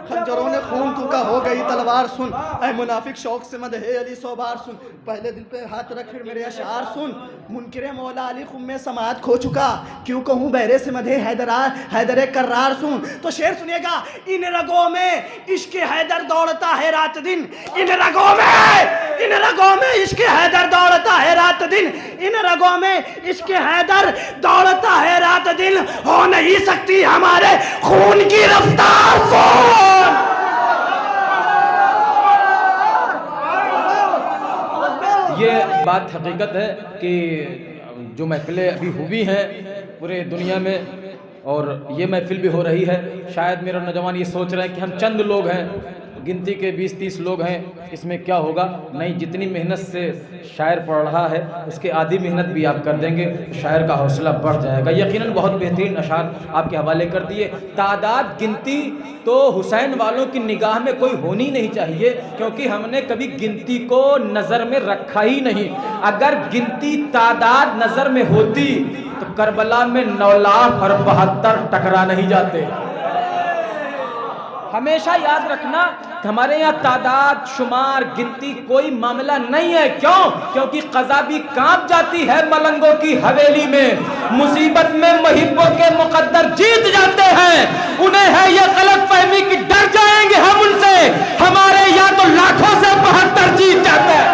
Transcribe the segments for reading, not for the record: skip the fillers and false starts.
खंजरों ने खून थूका हो गई तलवार सुन, ऐ मुनाफिक शौक से मदहे अली 100 बार सुन, पहले दिल पे हाथ रख फिर मेरे अशार सुन, मुनकिरे मौला अली खुम में समात खो चुका, क्यों कहूँ बहरे से मदहे हैदर कर्रार सुन। तो शेर सुनिएगा, इन रगों में इश्क हैदर दौड़ता है रात दिन, इन रगों में इश्क हैदर दौड़ता है रात दिन, इन रगों में इश्क हैदर दौड़ता है रात दिन, हो नहीं सकती हमारे खून की रफ्तार सुन। ये बात हकीकत है कि जो महफिलें अभी हुई हैं पूरे दुनिया में, और ये महफिल भी हो रही है, शायद मेरा नौजवान ये सोच रहे हैं कि हम चंद लोग हैं, गिनती के 20-30 लोग हैं, इसमें क्या होगा। नहीं, जितनी मेहनत से शायर पढ़ रहा है उसके आधी मेहनत भी आप कर देंगे, शायर का हौसला बढ़ जाएगा। यकीनन बहुत बेहतरीन अशार आपके हवाले कर दिए। तादाद गिनती तो हुसैन वालों की निगाह में कोई होनी नहीं चाहिए, क्योंकि हमने कभी गिनती को नज़र में रखा ही नहीं। अगर गिनती तादाद नज़र में होती तो करबला में 9,72,000 टकरा नहीं जाते। हमेशा याद रखना कि हमारे यहाँ तादाद शुमार गिनती कोई मामला नहीं है। क्यों? क्योंकि क़ज़ा भी कांप जाती है मलंगों की हवेली में, मुसीबत में महिब्बों के मुक़द्दर जीत जाते हैं। उन्हें है ये गलत फहमी कि डर जाएंगे हम उनसे, हमारे यहाँ तो लाखों से 72 जीत जाते हैं।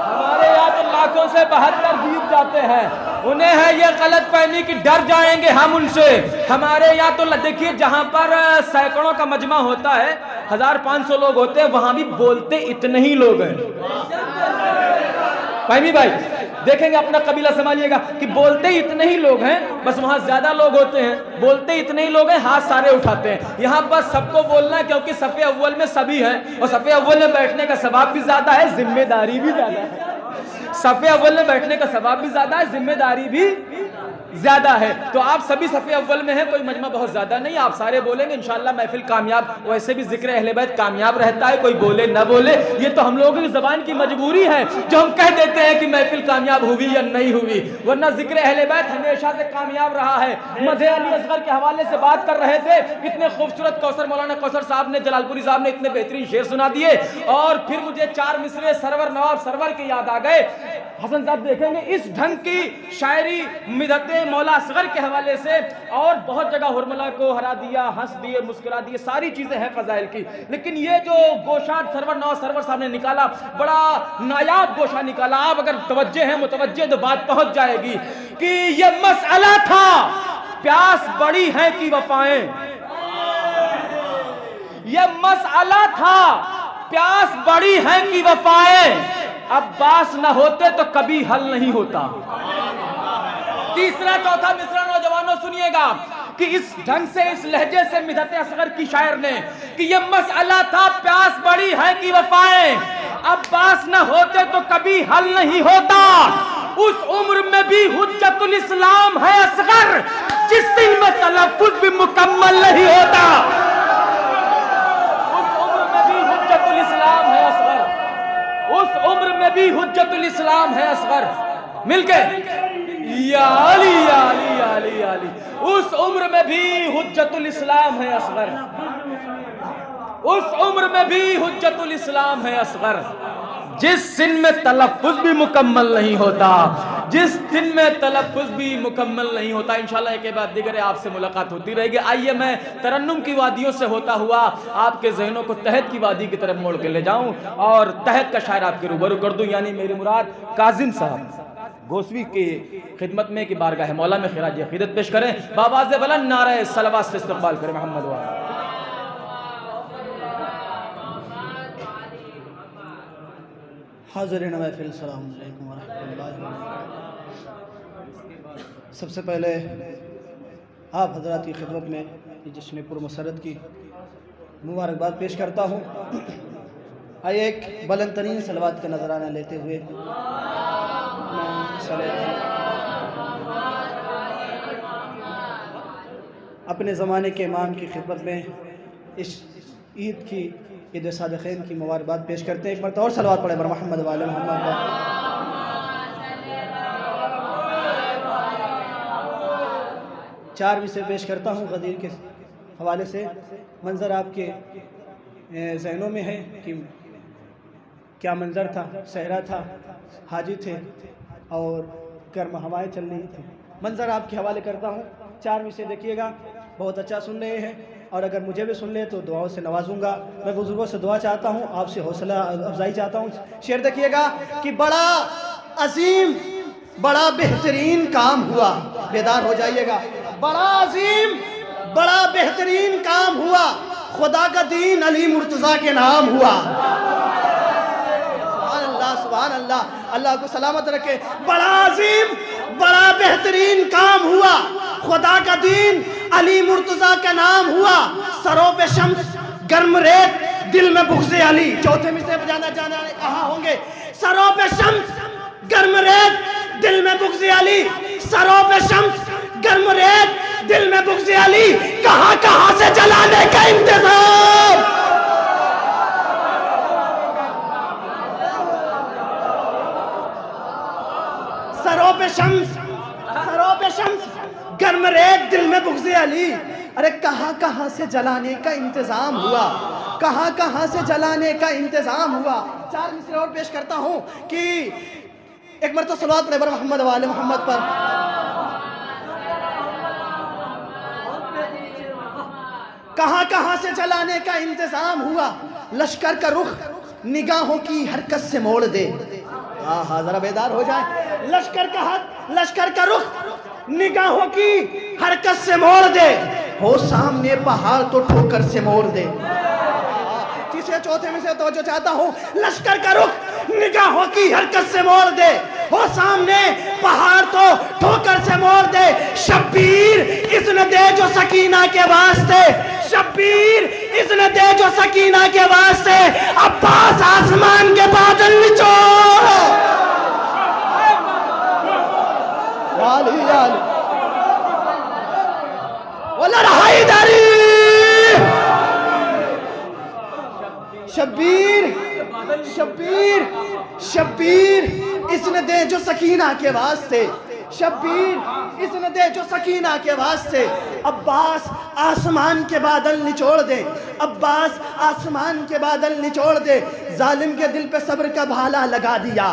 हमारे यहाँ तो लाखों से 72 जीत जाते हैं। उन्हें है ये गलत फहमी कि डर जाएंगे हम उनसे, हमारे यहाँ तो देखिए जहाँ पर सैकड़ों का मजमा होता है, 1500 लोग होते हैं, वहां भी बोलते इतने ही लोग हैं। फहमी भाई देखेंगे, अपना कबीला संभालिएगा कि बोलते इतने ही लोग हैं, बस वहां ज्यादा लोग होते हैं, बोलते इतने ही लोग हैं, हाथ सारे उठाते हैं। यहाँ पर सबको बोलना है क्योंकि सफ़े अव्वल में सभी हैं, और सफ़े अव्वल में बैठने का सवाब भी ज्यादा है, जिम्मेदारी भी ज्यादा है। सफ़े अव्वल में बैठने का सवाब भी ज्यादा है, जिम्मेदारी भी ज्यादा है। तो आप सभी सफ़े अव्वल में हैं, कोई मजमा बहुत ज्यादा नहीं, आप सारे बोलेंगे इंशाअल्लाह महफिल कामयाब। वैसे भी जिक्र अहले बैत कामयाब रहता है, कोई बोले ना बोले, ये तो हम लोगों की ज़बान की मजबूरी है जो हम कह देते हैं कि महफिल कामयाब हुई या नहीं हुई, वरना जिक्र अहले बैत हमेशा से कामयाब रहा है। मदहे अली असगर के हवाले से बात कर रहे थे, इतने खूबसूरत कौसर मौलाना कौसर साहब ने, जलालपुरी साहब ने इतने बेहतरीन शेर सुना दिए, और फिर मुझे 4 मिसरे सरवर नवाब सरवर के याद आ गए। हसन साहब देखेंगे इस ढंग की शायरी मिदते मौला असगर के हवाले से, और बहुत जगह हुरमला को हरा दिया, हंस दिए, मुस्कुरा दिए, सारी चीजें हैं फजाइल की। लेकिन ये जो गोशा सरवर नवाब सरवर साहब ने निकाला, बड़ा नायाब गोशा निकाला। आप अगर तवज्जे हैं, मुतवज्जे, तो बात पहुंच जाएगी कि ये मसला था, प्यास बड़ी है कि वफाएं, ये मसला था, प्यास बड़ी है कि वफाएं, अब्बास न होते तो कभी हल नहीं होता। तीसरा चौथा मिसरा नौजवानों सुनिएगा कि इस ढंग से, इस लहजे से मिदते असगर की शायर ने, कि ये मसला था, प्यास बड़ी है कि वफाएं, अब्बास न होते तो कभी हल नहीं होता। उस उम्र में भी हुज्जतुल इस्लाम है असगर, जिस दिन में तलफ्फुज़ भी मुकम्मल नहीं होता। उस उम्र में भी हुज्जतुल इस्लाम है असगर, उस उम्र में भी हुज्जतुल इस्लाम है असगर। मिलके या अली या अली या अली या अली, उस उम्र में भी हुज्जतुल इस्लाम है असगर, उस उम्र में भी हुज्जतुल इस्लाम है असगर, जिस दिन में तलफ्फुज़ भी मुकम्मल नहीं होता, जिस दिन में तलफ्फुज़ भी मुकम्मल नहीं होता। इंशाल्लाह एक के बाद दीगर आपसे मुलाकात होती रहेगी। आइए मैं तरन्नुम की वादियों से होता हुआ आपके ज़हनों को तहत की वादी की तरफ मोड़ के ले जाऊं, और तहत का शायर आपके रूबरू कर दूं, यानी मेरी मुराद काजिम साहब गोसवी की खिदमत में कि बारगाह मौला में खिराज अक़ीदत पेश करें, बाबाज़े बुलंद नारे सलवात से इस्तक़बाल करें मोहम्मद वाला। हाज़िरीन महफ़िल, अस्सलामु अलैकुम व रहमतुल्लाहि व बरकातहू। सबसे पहले आप हज़रात की खिदमत में जश्न पुरमसरत की मुबारकबाद पेश करता हूँ। आइए एक बुलंद तरीन सलवात का नजराना लेते हुए अपने ज़माने के इमाम की खिदमत में इस ईद की, ईद सादिक़ीन की मुबारकबाद पेश करते हैं। एक मरतबा और सलवात पढ़े बर मोहम्मद वाले मोहम्मद। चार भी से पेश करता हूँ गदीर के हवाले से मंज़र आपके ज़हनों में है कि क्या मंज़र था? सहरा था, हाजी थे और गर्म हवाएं चल रही थी। मंज़र आपके हवाले करता हूँ, 4 विषय देखिएगा, बहुत अच्छा सुन रहे हैं और अगर मुझे भी सुन ले तो दुआओं से नवाजूंगा। मैं बुजुर्गों से दुआ चाहता हूँ, आपसे हौसला अफजाई चाहता हूँ। शेर देखिएगा कि बड़ा अजीम, बड़ा बेहतरीन काम हुआ, बेदार हो जाइएगा। बड़ा अजीम, बड़ा बेहतरीन काम हुआ, खुदा का दीन अली मुर्तज़ा के नाम हुआ। सुभान अल्लाह, अल्लाह को सलामत रखे। बड़ा अजीम, बड़ा बेहतरीन काम हुआ, खुदा का दीन अली मुर्तज़ा का नाम हुआ। सरों पे शम्स गर्म रेत, दिल में बुग़्ज़े अली। चौथे में से जाना कहाँ होंगे? सरों पे शम्स गर्म रेत, दिल में बुग़्ज़े अली। सरों पे शम्स गर्म रेत, दिल में बुग़्ज़े अली। कहाँ कहाँ से जलाने का इंतज़ाम। सरों पे शम्स गर्म रेत, दिल में बुग़्ज़े अली। अरे कहाँ कहाँ से जलाने का इंतज़ाम हुआ, कहाँ कहाँ से जलाने का इंतज़ाम हुआ। 4 मिसरे और पेश करता हूँ कि एक मरतबा सलवात पढ़े बर मोहम्मद वाले मोहम्मद पर। कहाँ कहाँ से जलाने का इंतज़ाम हुआ, लश्कर का रुख निगाहों की हरकत से मोड़ दे। हाँ, जरा बेदार हो जाए। लश्कर का रुख निगाहों की हरकत से मोड़ दे, हो सामने पहाड़ तो ठोकर से मोड़ दे। तीसरे चौथे में से तवज्जो चाहता हूँ। लश्कर का रुख निगाहों की हरकत से मोड़ दे, हो सामने पहाड़ तो ठोकर से मोड़ दे। शब्बीर इज़्न दे जो सकीना के वास्ते, शब्बीर इज़्न दे जो सकीना के वास्ते। अब्बास आसमान के बादल निचोड़। शब्बीर इज़्न दे जो सकीना के वास्ते, शब्बीर इज़्न दे जो सकीना के वास्ते। अब्बास आसमान के बादल निचोड़ दे, अब्बास आसमान के बादल निचोड़ दे। जालिम के दिल पे सब्र का भाला लगा दिया,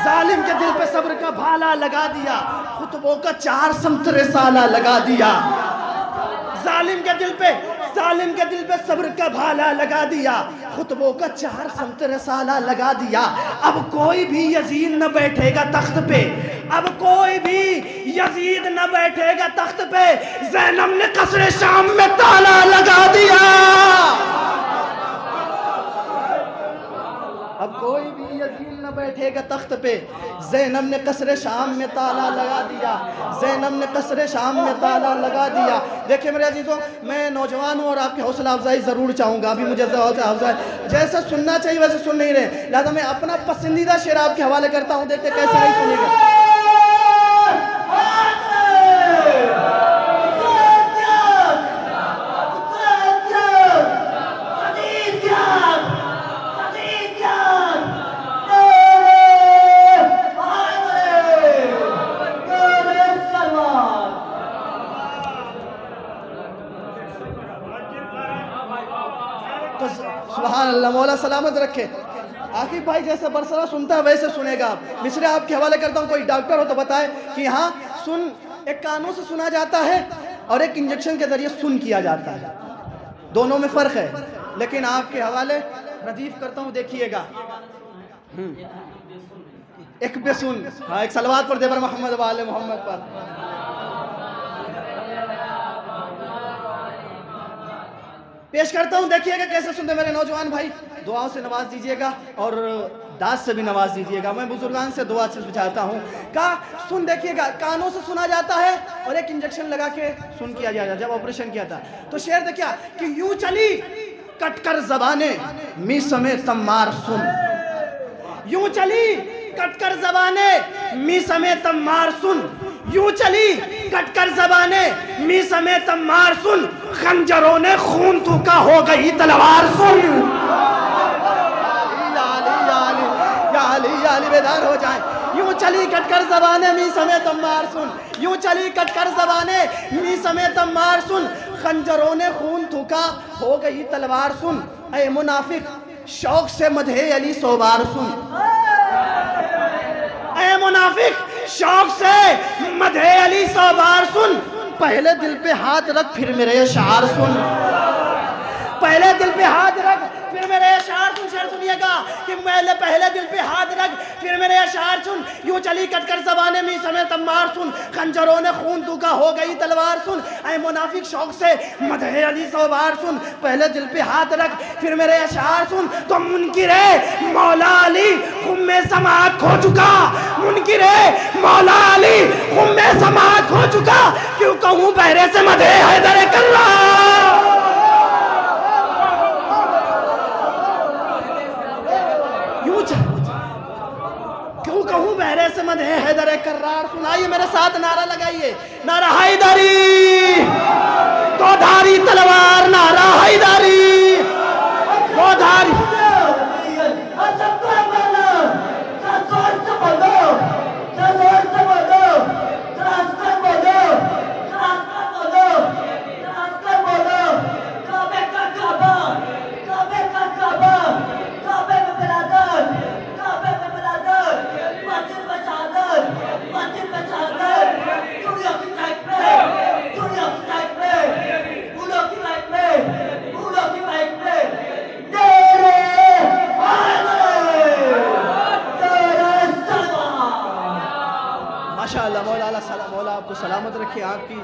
जालिम के दिल पे सब्र का भाला लगा दिया। खुतबों का 4 समत रिसाला लगा दिया। जालिम के दिल पे सब्र का भाला लगा दिया, खुतबों का 4 समत रिसाला लगा दिया। अब कोई भी यजीद न बैठेगा तख्त पे, अब कोई भी यजीद न बैठेगा तख्त पे। ज़ैनब ने कसरे शाम में ताला लगा दिया। अब कोई भी यजीद न बैठेगा तख्त पे, ज़ैनब ने कसरे शाम में ताला लगा दिया, ज़ैनब ने कसरे शाम में ताला लगा दिया। देखिए मेरे अजीजों, मैं नौजवान हूँ और आपकी हौसला अफजाई ज़रूर चाहूँगा। अभी मुझे हौसला अफजाई जैसा सुनना चाहिए वैसे सुन नहीं रहे, लिहाजा मैं अपना पसंदीदा शेर आपके हवाले करता हूँ, देखते कैसे नहीं सुनेगा। तो सुभान अल्लाह, मौला सलामत रखे। आखिर भाई जैसे बरसरा सुनता है वैसे सुनेगा आप। मिसरे आपके हवाले करता हूँ, कोई डॉक्टर हो तो बताए कि हाँ सुन एक कानों से सुना जाता है और एक इंजेक्शन के जरिए सुन किया जाता है, दोनों में फ़र्क है। लेकिन आपके हवाले रदीफ करता हूँ, देखिएगा। एक बेसुन, हाँ एक सलवात पर देवर मोहम्मद वाले मोहम्मद पर। पेश करता हूँ, देखिएगा कैसे सुनते मेरे नौजवान भाई। दुआओं से नवाज दीजिएगा और दास से भी नवाज दीजिएगा। मैं बुजुर्गान से दुआ से चाहता हूँ का सुन, देखिएगा कानों से सुना जाता है और एक इंजेक्शन लगा के सुन किया जाता है। जब ऑपरेशन किया था तो शेर देखिए कि यूं चली कटकर ज़बाने मी समेत तम्मार सुन, यूं चली कटकर ज़बाने मी समेत तम्मार सुन, यूं चली कटकर ज़बाने मी समेत तम्मार सुन। खंजरों ने खून थूका हो गई तलवार सुन। या बेदार हो जाए। यूं चली कटकर ज़बाने मी समेत तम्मार सुन, यूं चली कटकर ज़बाने मी समेत तम्मार सुन। खंजरों ने खून थूका, हो गई तलवार सुन। ऐ मुनाफिक शौक से मदहे अली 100 बार सुन। ऐ मुनाफिक शौक से मदहे अली 100 बार सुन। पहले दिल पे हाथ रख फिर मेरे अशार सुन। पहले दिल पे हाथ रख फिर मेरे अशार सुन। शेर सुनिएगा कि पहले दिल पे हाथ रख फिर मेरे अशार सुन। यूं चली कटकर ज़बाने में समय तम्मार सुन। खंजरों ने खून थूका, हो गई तलवार सुन। ऐ मुनाफिक शौक से मदहे अली 100 बार सुन। पहले दिल पे हाथ रख फिर मेरे अशार सुन। तो मुनकिरे मौला अली खुम्मे समात खो चुका। मुनकिरे मौला अली खुम्मे समात खो चुका। क्यों कहूँ बहरे से मदहे हैदर कर्रार। क्यों कहूँ बहरे से मदहे हैदर कर्रार। सुनाइए मेरे साथ नारा लगाइए, नारा हैदरी तो धारी तलवार, नारा हैदरी तो धारी। माशाअल्लाह मौला आपको सलामत रखे, आपकी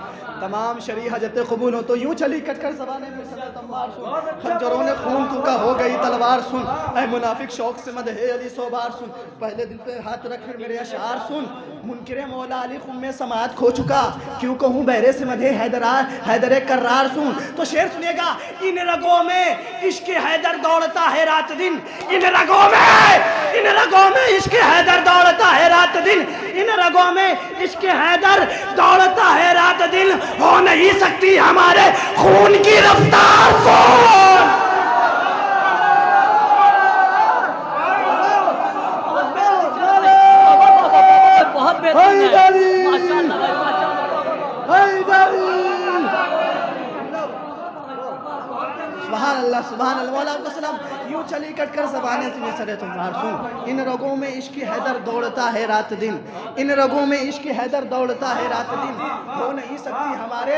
तमाम शरई हजतें कबूल हो। तो यूं चली कटकर ज़बाने में समय तम्मार सुन। खंजरों ने खून थूका, हो गई तलवार सुन। ऐ मुनाफिक शौक से मदहे अली 100 बार सुन। पहले दिल पे हाथ रख फिर मेरे अशार सुन। मुनकिरे मौला अली खुम्मे समात खो चुका। क्यों कहूँ बहरे से मदहे हैदर कर्रार सुन। तो शेर सुनिएगा, इन रगों में इश्क हैदर दौड़ता है रात दिन। इन रगों में इश्क हैदर दौड़ता है रात दिन। इन रगों में इश्क हैदर दौड़ता है रात दिन। हो नहीं सकती हमारे खून की रफ्तार सुन। बहुत बेहतरीन है, माशाअल्लाह। सुभान अल्लाह सुभान अल्लाह। मौला आपको सलाम। यूं चली कटकर ज़बाने से सरे तुम्हार सुन। इन रगों में इश्क हैदर दौड़ता है रात दिन। इन रगों में इश्क हैदर दौड़ता है रात दिन। हो नहीं सकती हमारे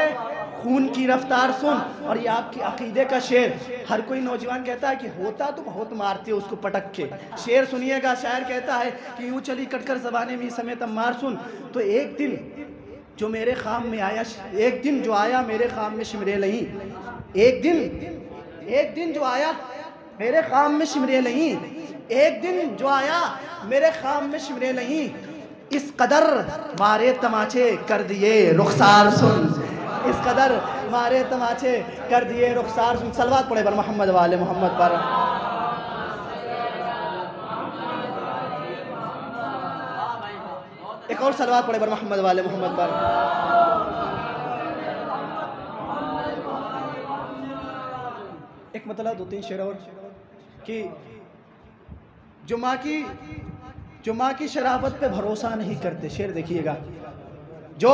खून की रफ्तार सुन। और ये आपकी अकीदे का शेर। हर कोई नौजवान कहता है कि होता तो बहुत मारते हो उसको पटक के। शेर सुनिएगा, शायर कहता है कि यूं चली कटकर ज़बाने में समय तम्मार सुन। तो एक दिन जो मेरे खाम में आया, एक दिन जो आया मेरे खाम में शिमरे नहीं। एक दिन जो आया मेरे खाम में शिमरे नहीं। एक दिन जो आया मेरे खाम में शिमरे नहीं। इस कदर मारे तमाचे कर दिए रुखसार सुन। इस कदर मारे तमाचे कर दिए रुखसार सुन। सलवात पढ़े बर मोहम्मद वाले मोहम्मद पर। एक और सलवात पढ़े बर मोहम्मद वाले मोहम्मद पर। एक मतलब 2-3 शेर और कि जो माँ की शराफत पे भरोसा नहीं करते। शेर देखिएगा, जो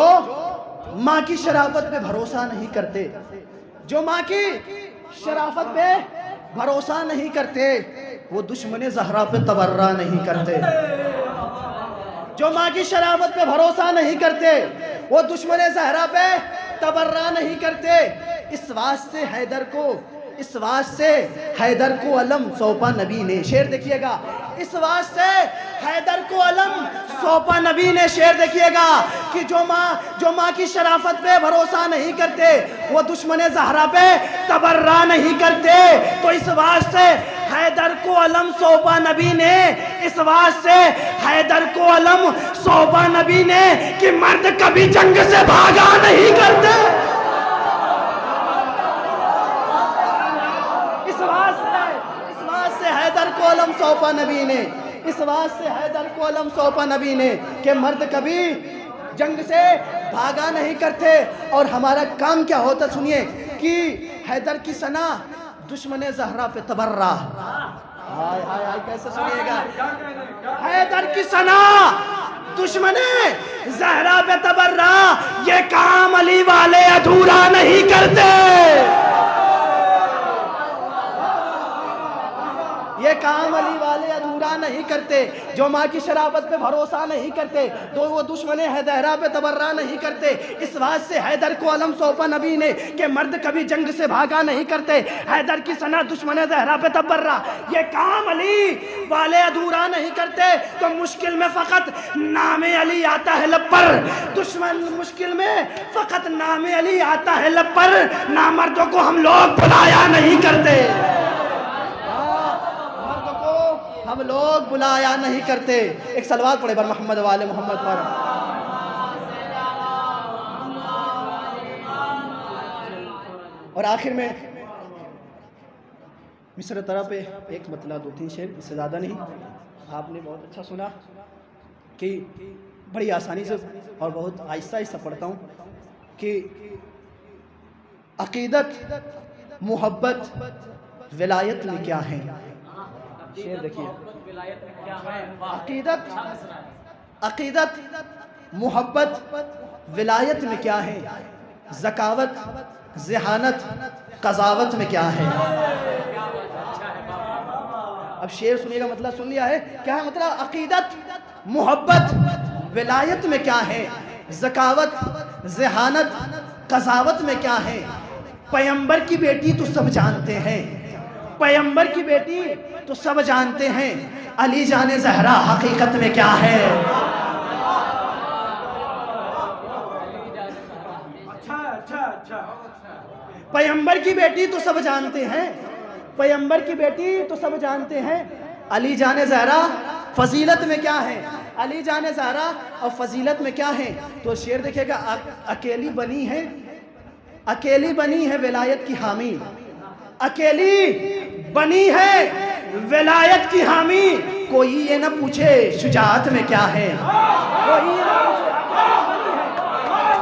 माँ की शराफत पे भरोसा नहीं करते, जो माँ की शराफत पे भरोसा नहीं करते, वो दुश्मन ज़हरा पे तबर्रा नहीं करते। जो माँ की शराफत पे भरोसा नहीं करते, वो दुश्मन ज़हरा पे तबर्रा नहीं करते। इस वास्ते हैदर को अलम सौंपा नबी ने। शेर देखिएगा, इस वास्ते हैदर को अलम सौंपा नबी ने। शेर देखिएगा कि जो माँ की शराफत पे भरोसा नहीं करते, वो दुश्मन ज़हरा पे तबर्रा नहीं करते। तो इस वास्ते हैदर को अलम सौंपा नबी ने। इस वास्ते हैदर को अलम सौंपा नबी ने कि मर्द कभी जंग से भागा नहीं करते। हैदर को अलम सौंपा नबी ने। इस वास्ते हैदर को अलम सौंपा नबी ने कि मर्द कभी जंग से भागा नहीं करते। और हमारा काम क्या होता सुनिए कि हैदर की सना दुश्मन ज़हरा पे तबर्रा। हाय हाय हाय कैसे सुनिएगा, हैदर की सना दुश्मने ज़हरा पे तबर्रा, ये काम अली वाले अधूरा नहीं करते। ये काम अली वाले अधूरा नहीं करते। जो माँ की शराफत पे भरोसा नहीं करते तो वो दुश्मने हैदरा पे तबर्रा नहीं करते। इस बात से हैदर को अलम सौंपा नबी ने कि मर्द कभी जंग से भागा नहीं करते। हैदर की सना दुश्मने ज़हरा पे तबर्रा, ये काम अली वाले अधूरा नहीं करते। तो मुश्किल में फ़कत नामे अली आता है लब पर, दुश्मन मुश्किल में फ़कत नामे अली आता है लब पर, नामर्दों को हम लोग बुलाया नहीं करते। हम लोग बुलाया नहीं करते। एक सलवात पढ़े बर मोहम्मद वाले मोहम्मद पर। और आखिर में मिस्र तरह पे एक मतलब 2-3 शेर, इससे ज़्यादा नहीं। आपने बहुत अच्छा सुना कि बड़ी आसानी से और बहुत आहिस्ता आहिस्ता पढ़ता हूँ कि अक़ीदत मोहब्बत विलायत में क्या है। शेर देखिए, अक़ीदत मोहब्बत विलायत में क्या है, ज़कावत ज़हानत क़ज़ावत में क्या है। अब शेर सुनिएगा, मतलब सुन लिया है क्या है मतलब। अक़ीदत मोहब्बत विलायत में क्या है, ज़कावत ज़हानत क़ज़ावत में क्या है। पैगंबर की बेटी तो सब जानते हैं, पैगंबर की बेटी तो सब जानते हैं, अली जाने ज़हरा हकीकत में क्या है। पैगंबर की बेटी तो सब जानते हैं, पैगंबर की बेटी तो सब जानते हैं, अली जाने ज़हरा फजीलत में क्या है। अली जाने ज़हरा और फजीलत में क्या है। तो शेर देखिएगा, अकेली बनी है, अकेली बनी है विलायत की हामी, अकेली बनी है विलायत की हामी। कोई ये ना पूछे शुजाअत में क्या है, कोई ये ना पूछे।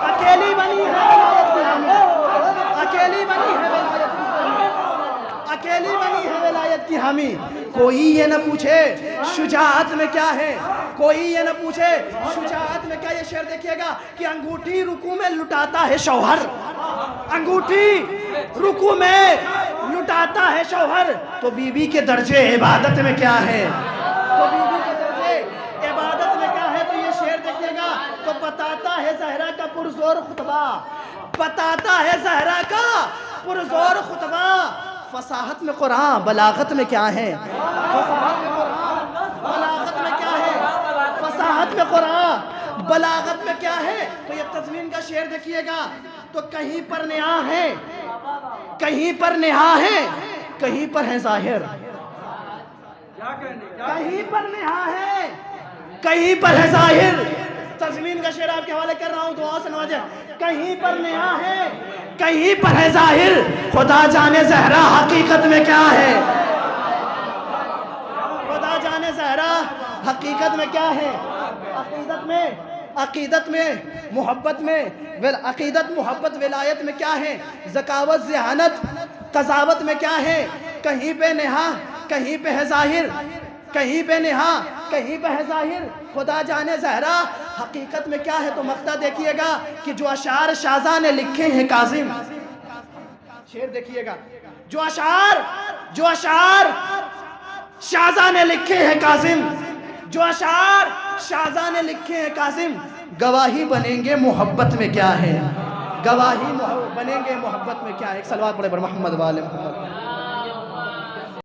अकेली बनी है विलायत की हामी, अकेली बनी है विलायत की हामी, अकेली बनी है विलायत की हामी। कोई ये ना पूछे शुजाअत में क्या है, कोई ये ना पूछे शुजाअत में क्या। ये शेर देखिएगा कि अंगूठी रुकू में लुटाता है शौहर, अंगूठी रुकू में लुटाता है शौहर। तो बीबी के दर्जे इबादत में क्या है, तो बीबी के दर्जे इबादत में क्या है। तो ये शेर देखिएगा, तो बताता है ज़हरा का पुरज़ोर खुतबा, बताता है ज़हरा का पुरज़ोर खुतबा। फसाहत में कुरान बलागत में क्या है, फसाहत में कुरान बलागत में क्या है, फसाहत में कुरान बलागत में क्या है। तो ये तज़मीन का शेर देखिएगा, तो कहीं पर नेहा है, कहीं पर नेहा है, कहीं पर है ज़ाहिर, कहीं पर नेहा है, कहीं पर है ज़ाहिर। तज़मीन का शेर आपके हवाले कर रहा हूँ, दुआ से नवाजे। कहीं पर नेहा है, कहीं पर है ज़ाहिर, खुदा जाने ज़हरा हकीकत में क्या है, खुदा जाने ज़हरा हकीकत में क्या है। अक़ीदत में, अक़ीदत में मोहब्बत में, अक़ीदत मोहब्बत विलायत में क्या है, ज़कावत ज़हानत क़ज़ावत में क्या है। कहीं पे नेहा, कहीं पे है ज़ाहिर, कहीं पे नेहा, कहीं पे है ज़ाहिर, खुदा जाने ज़हरा हकीकत में क्या है। तो मक्ता देखिएगा कि जो अशार शाहज़ा ने लिखे हैं काज़िम, शेर देखिएगा, जो अशार शाहज़ा ने लिखे हैं काज़िम, जो अशार शाहज़ा ने लिखे हैं काज़िम, गवाही बनेंगे मोहब्बत में क्या है, गवाही बनेंगे मोहब्बत में क्या है। एक सलवात पढ़े बर मोहम्मद वाले मोहम्मद।